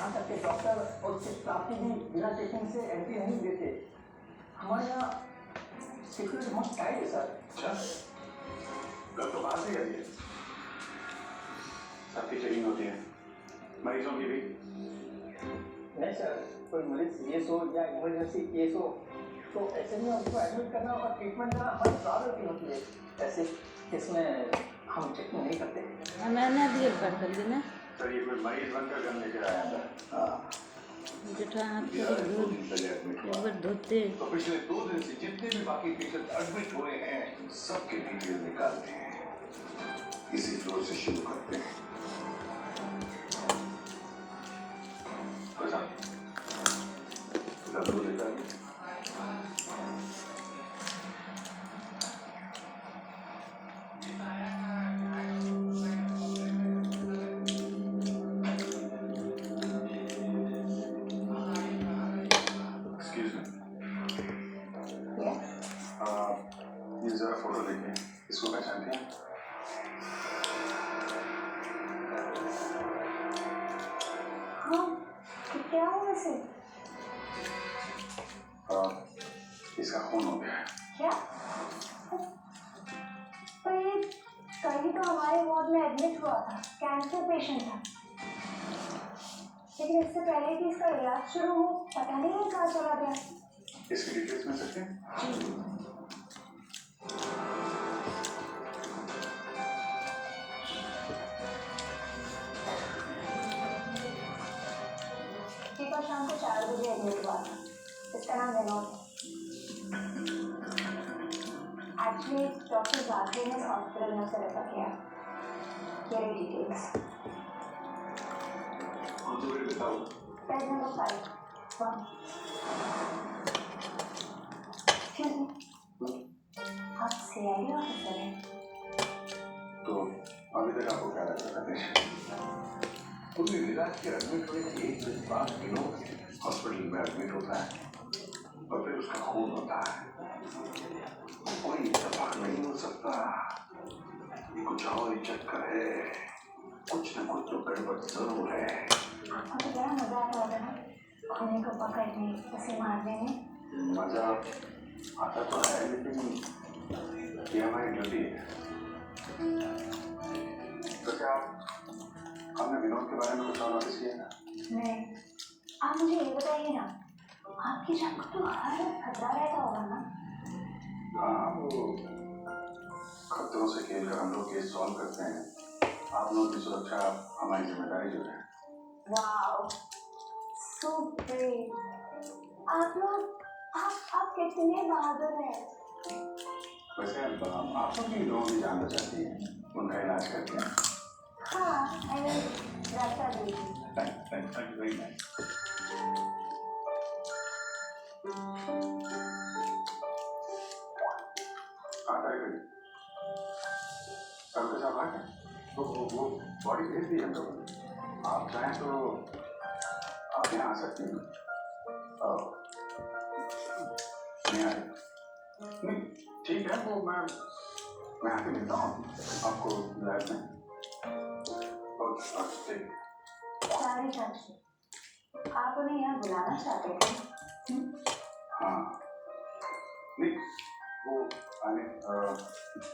यहाँ तक के डॉक्टर और स्टाफ भी बिना टेस्टिंग से एंट्री नहीं देते। हमारे यहाँ सिक्योरिटी बहुत टाइट है सर। अच्छा, कल तो बाहर से करिए, सबकी चेकिंग होती है, मरीजों की भी। नहीं सर, कोई मरीज सीरियस हो या इमरजेंसी केस हो तो ऐसे में उसको एडमिट करना और ट्रीटमेंट देना हमारी प्रायोरिटी होती है। ऐसे केस में हम चेकिंग नहीं करते। मैंने दिए कर देना सर ये कोई मरीज बनकर घर लेकर आया था। जेठा हाथ एक बार धोते। तो पिछले 2 दिन से जितने भी बाकी पेशेंट एडमिट हुए हैं सबके डिटेल निकालते हैं। इसी फ्लोर से शुरू करते हैं। ये जरा फोटो लेके इसको पहचानते हैं। हाँ, क्या हुआ इसे? इसका खून हो गया है। क्या? पर ये कल ही तो हमारे वार्ड में एडमिट हुआ था, कैंसर पेशेंट था। लेकिन इससे पहले कि इसका इलाज शुरू हो पता नहीं है कहाँ चला गया। इसकी डिटेल्स मिल सकते हैं? कल शाम को 4 बजे एडमिट हुआ था। इसका नाम विनोद है। एक्चुअली डॉक्टर जाके ने हॉस्पिटल में उसे रेफर किया। ये रही डिटेल्स। कौन सी बेड बताओ? Bed number 5 1। आप सीआईडी ऑफिसर हैं? तो अभी तक आपको क्या लगता है? उन्हें इलाज के एडमिट होने के 1 से 5 दिनों हॉस्पिटल में एडमिट होता है और फिर उसका खून होता है। कोई इत्तेफाक नहीं हो सकता। ये कुछ और ही चक्कर है। कुछ न कुछ तो गड़बड़ जरूर है। आपको तो बड़ा मजा आता होगा ना खूनी को पकड़ने, उसे मारने में। मजा आता तो है लेकिन ये हमारी ड्यूटी है। तो क्या आपने विनोद के बारे में कुछ और नोटिस किया ना? नहीं, आप मुझे ये बताइए ना, आपकी जान को तो हर वक्त खतरा रहता होगा ना? हाँ, वो खतरों से खेलकर हम लोग केस सॉल्व करते हैं। आप लोगों की सुरक्षा हमारी जिम्मेदारी जो है। Wow, so great. आप कितने बहादुर हैं। वैसे आप लोग भी लोगों की जान बचाती हैं, उनका इलाज करते हैं। हाँ, I mean, रास्ता दीजिए। Thank you very much. सबके साथ आए तो वो बॉडी भेज दी हम लोगों ने। आप चाहें तो आप यहाँ आ सकते हैं। नहीं आ रही? नहीं, ठीक है, वो मैं आके मिलता हूँ आपको लैब में। सारी चाची, आप उन्हें यहाँ बुलाना चाहते थे? हाँ, नहीं, वो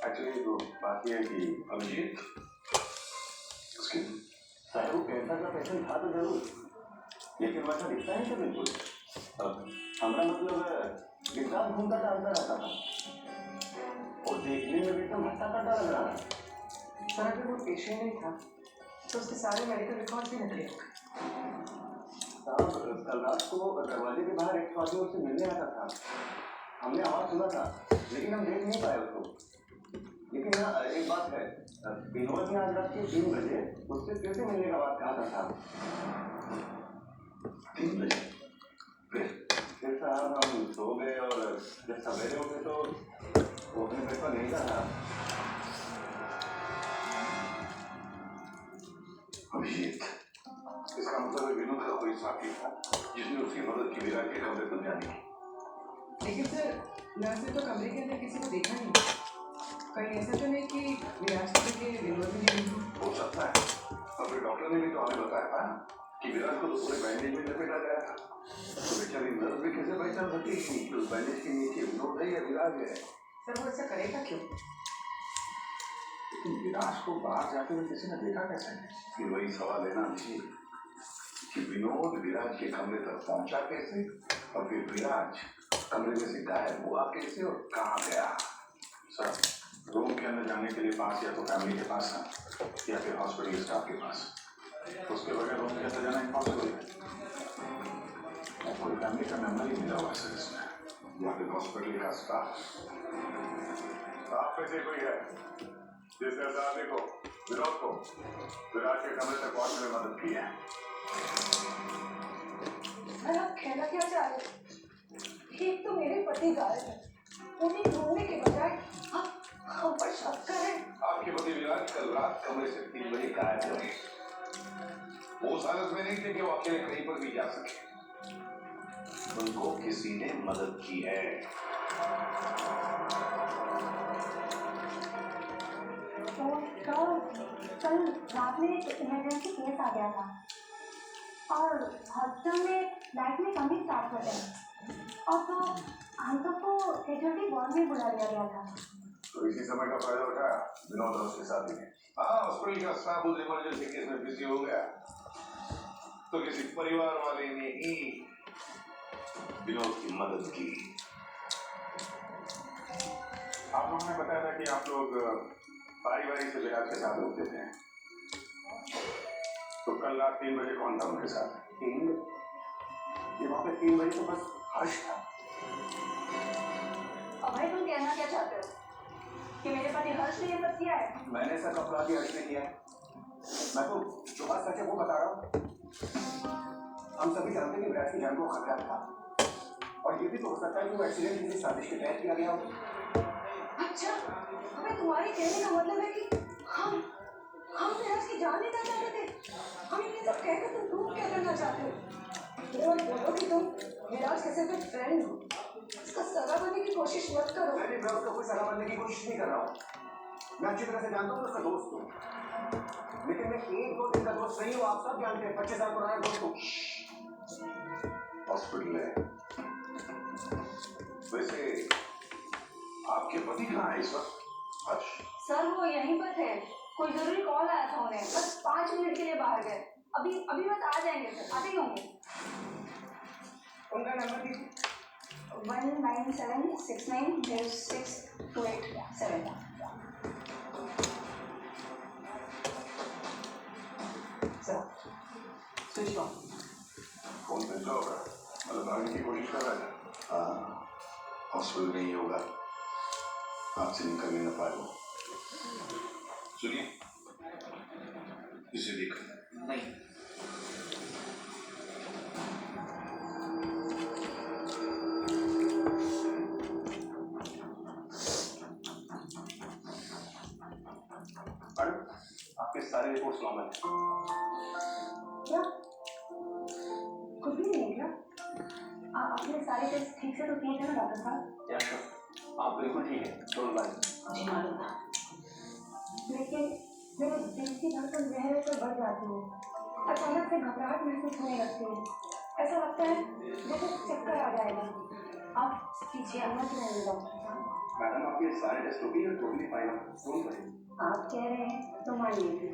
एक्चुअली वो बात ये है कि अभिजीत उसके साहब वो कैंसर का पेशेंट था तो जरूर, लेकिन वैसा दिखता है तो बिल्कुल। हमारा मतलब विकास घूमता टहलता रहता था और देखने में भी एकदम हट्टा कट्टा लग रहा था। सर अगर वो पेशेंट नहीं था तो उसके सारे मेडिकल रिकॉर्ड भी निकले। साहब कल रात को दरवाजे के बाहर एक आदमी उससे मिलने आता था। हमने आवाज सुना था लेकिन हम देख नहीं पाए उसको। लेकिन हाँ एक बात है, विनोद ने आज रात के 3 बजे उससे फिर से मिलने का बात कहा था साहब। 3 बजे? फिर साहब हम सो गए और जब सवेरे उठे तो वो अपने बेड पर नहीं था। अभिजीत, इसका मतलब विनोद का कोई साथी था जिसने उसकी मदद की विराट के कमरे तक जाने की। लेकिन सर नर्स ने तो कमरे के अंदर किसी को देखा नहीं। कहीं ऐसा तो नहीं कि विराट के विनोद ने नहीं? हो सकता है, और फिर डॉक्टर ने भी तो हमें बताया था कि विराट को तो पूरे बैंडेज में लपेटा गया था, तो बेचारी नर्स भी कैसे पहचान सकती थी कि उस बैंडेज के नीचे विनोद है या विराट है? सर वो ऐसा करेगा क्यों? लेकिन विराट को बाहर जाते हुए किसी ने देखा कैसे? फिर वही सवाल है ना जी, कि विनोद विराज के कमरे तक पहुंचा कैसे, और फिर विराज कमरे में से गायब हुआ कैसे और कहाँ गया? सर, रूम के अंदर जाने के लिए पास या तो फैमिली के पास था या फिर हॉस्पिटल स्टाफ के पास। उसके बगैर रूम के अंदर जाना इम्पॉसिबल है। और कोई फैमिली का मेंबर ही मिला हुआ सर इसमें, या फिर हॉस्पिटल का स्टाफ। आप में से कोई है जिसने असाधे को, विनोद को विराज के कमरे तक पहुंचने में मदद की है? सर आप कहना क्या चाह रहे हैं? एक तो मेरे पति गायब है, उन्हें ढूंढने के बजाय आप हम पर शक कर रहे हैं। आपके पति विराज कल रात कमरे से 3 बजे गायब हुए। वो उस हालत में नहीं थे कि वो अकेले कहीं पर भी जा सके। उनको किसी ने मदद की है। तो कल रात में एक इमरजेंसी केस आ गया था और हॉस्पिटल में लाइट में कमी स्टार्ट कर गई और तो हम सबको कैजुअलिटी वार्ड में बुला लिया गया था। तो इसी समय का फायदा उठाया विनोद और उसके साथी ने। हाँ, हॉस्पिटल का स्टाफ उस इमरजेंसी केस में बिजी हो गया, तो किसी परिवार वाले ने ही विनोद की मदद की। आप लोगों ने बताया था कि आप लोग बारी से विराज के साथ होते थे, तो कल रात 3 बजे कौन था उनके साथ? 3 ये वहाँ पे 3 बजे तो बस हर्ष था। अभय तुम कहना क्या चाहते हो कि मेरे पति हर्ष ने ये सब किया है? मैंने ऐसा कपड़ा भी हर्ष ने किया है। मैं तो जो बात सच है वो बता रहा हूँ। हम सभी जानते हैं कि विराट की जान को खतरा था और ये भी तो हो सकता है कि वो एक्सीडेंट किसी साजिश के तहत किया गया हो। अच्छा, हमें तुम्हारे कहने का मतलब है कि हम विराज की जान लेना चाहते थे। हम ये सब कहकर तुम प्रूव क्या करना चाहते हो? और बोलो कि तुम विराज के सिर्फ फ्रेंड हो, उसका सगा बनने की कोशिश मत करो। मैं उसका कोई सगा बनने की कोशिश नहीं कर रहा हूँ। मैं अच्छी तरह से जानता हूँ उसका दोस्त हूँ, लेकिन मैं 1-2 दिन का दोस्त नहीं हूँ। आप सब जानते हैं 25 साल पुराना दोस्त हूँ। हॉस्पिटल है। वैसे आपके पति कहाँ है इस वक्त? हर्ष? सर वो यहीं पर थे, कोई जरूरी कॉल आया था उन्हें, बस 5 मिनट के लिए बाहर गए। अभी बस आ जाएंगे सर, आते ही होंगे। उनका नंबर दीजिए। 1976906287। Sir switch off. फोन पे तो होगा, मतलब भागने की कोशिश कर रहा था। हाँ, हॉस्पिटल में ही होगा, आपसे निकल नहीं पाए वो। सुनिए, इसे देख। नहीं, मैडम, आपके सारे रिपोर्ट्स नॉर्मल हैं। क्या कुछ भी नहीं है क्या? आपने सारे टेस्ट ठीक से तो किए थे ना डॉक्टर साहब? या श्योर, आप बिल्कुल ठीक है, डोंट वरी। मुझे मालूम था। लेकिन मेरे दिल की धड़कन गहरे से बढ़ जाती है, अचानक से घबराहट महसूस होने लगती है। ऐसा लगता है जैसे चक्कर आ जाएगा। आप पीछे आना क्यों नहीं डॉक्टर साहब? मैडम, आपके सारे टेस्ट हो गए और टोटली फाइन है, डोंट वरी। आप कह रहे हैं तो मान लीजिए,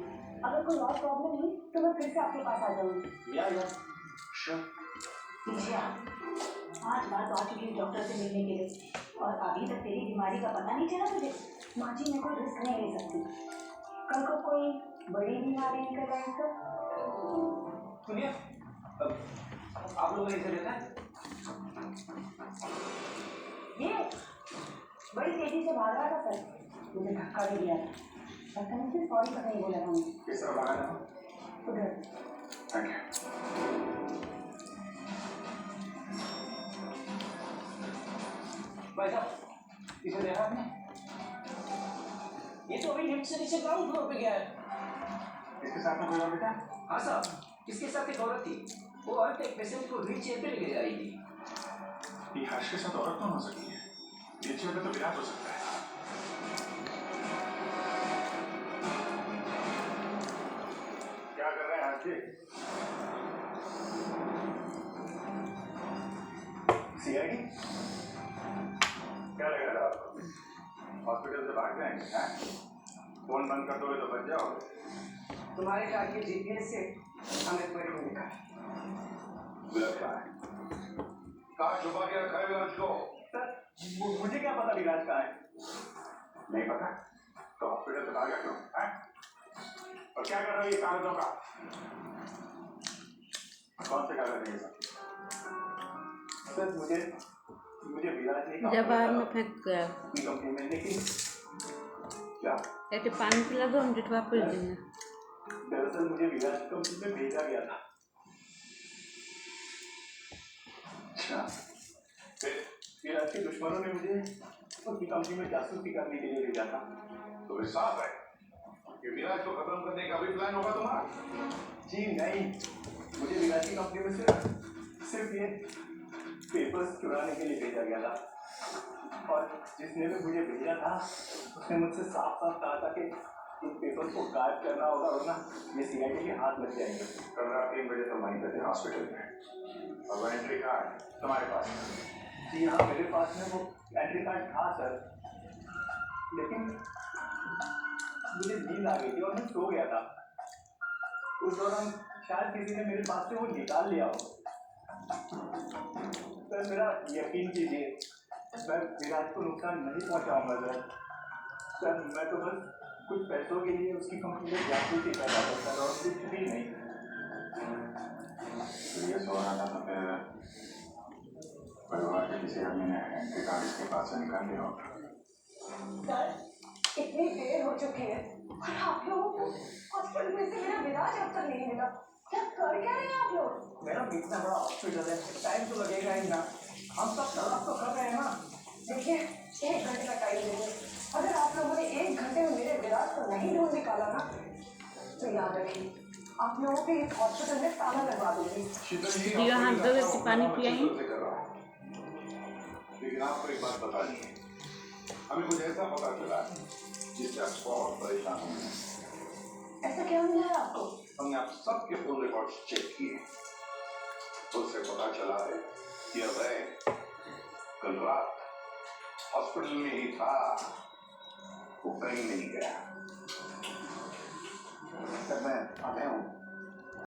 अगर कोई और प्रॉब्लम हुई तो मैं फिर से आपके पास आ जाऊंगी। या श्योर। पीछे आज बात आ चुकी है डॉक्टर से मिलने के लिए और अभी तक तेरी बीमारी का पता नहीं चला तुझे? माँ जी मैं कोई रिस्क नहीं ले सकती, कल को कोई बड़ी बीमारी निकल आए तो। सुनिए, आप लोगों ने इसे देखा है? ये बड़ी तेजी से भाग रहा था सर, मुझे धक्का भी दिया था। पता नहीं फिर सॉरी का नहीं बोला था मुझे। किस तरह भागा था? उधर थैंक यू। भाई साहब, इसे देखा आपने? ये तो अभी लिफ्ट से नीचे ग्राउंड फ्लोर पे गया है। इसके साथ में कोई और बेटा? हाँ साहब, इसके साथ एक औरत थी, वो औरत एक पेशेंट को व्हील चेयर पे लेके जा रही थी। ये हर्ष के साथ औरत कौन हो सकती है? व्हीलचेयर पे तो विराट हो सकता है। क्या कर रहे हैं हर्ष जी? सीआईडी क्या लगा था आपको? हॉस्पिटल से भाग जाएंगे हैं? फोन बंद कर दोगे तो बच जाओगे। तुम्हारे कार के जीपीएस से हमें कोई नहीं दिखा। विराज कहाँ है? कहाँ छुपा के रखा है विराज को? सर मुझे क्या पता विराज कहाँ है? नहीं पता तो हॉस्पिटल से भागा क्यों हैं? और क्या कर रहे हो ये कागजों का? कौन से कागज है ये सब? सर मुझे विराज ने जब बाहर में फेंक गया कंपनी में, लेकिन क्या? एक पानी पिला दो, हम जितवा पी देंगे। दरअसल मुझे विराज कंपनी में भेजा गया था। अच्छा फिर विराज के दुश्मनों ने मुझे उसकी कंपनी में जासूसी करने के लिए भेजा था। तो फिर साफ है कि विराज को खत्म करने का भी प्लान होगा तुम्हारा। जी नहीं, मुझे विराज की कंपनी में सिर्फ ये पेपर्स चुराने के लिए भेजा गया था। और जिसने भी मुझे भेजा था उसने मुझसे साफ साफ कहा था कि इन पेपर्स को गायब करना होगा, वरना ये सीआईडी के हाथ लग जाएंगे। कल रात 3 बजे तुम वहीं पे थे हॉस्पिटल में और वो एंट्री कार्ड तुम्हारे पास है। जी हाँ, मेरे पास में वो एंट्री कार्ड था सर, लेकिन मुझे नींद आ गई थी और मैं सो गया था। उस दौरान शायद किसी ने मेरे पास से वो निकाल लिया हो। सर मेरा यकीन कीजिए, मैं विराज को नुकसान नहीं पहुंचाऊंगा सर। मैं तो बस कुछ पैसों के लिए उसकी कंपनी में जासूसी कर रहा था सर, और कुछ भी नहीं। ये सो रहा था तो फिर परिवार के किसी आदमी ने एंट्री कार्ड इसके पास से निकाल लिया होगा। सर इतनी देर हो चुकी है और आप लोगों को हॉस्पिटल में से मेरा विराज अब तक नहीं मिला। क्या कर क्या रहे हैं आप लोग? मैडम इतना बड़ा हॉस्पिटल है, टाइम तो लगेगा ही ना। हम सब तलाश तो कर रहे हैं ना। देखिए 1 घंटे का टाइम देंगे। अगर आप लोगों ने 1 घंटे में मेरे विराज को नहीं ढूंढ निकाला ना तो याद रखिए आप लोगों के इस हॉस्पिटल में ताला लगवा दूंगी। दिया हाथ धो के पानी पियाई। लेकिन आपको एक बात बतानी है, हमें कुछ ऐसा पता चला जिससे आप बहुत परेशान होंगे। ऐसा क्या मिला है आपको? हमने आप सबके फोन रिकॉर्ड्स चेक किए, उससे पता चला है कि अभय कल रात हॉस्पिटल में ही था, वो कहीं नहीं गया। सर मैं अभय हूँ।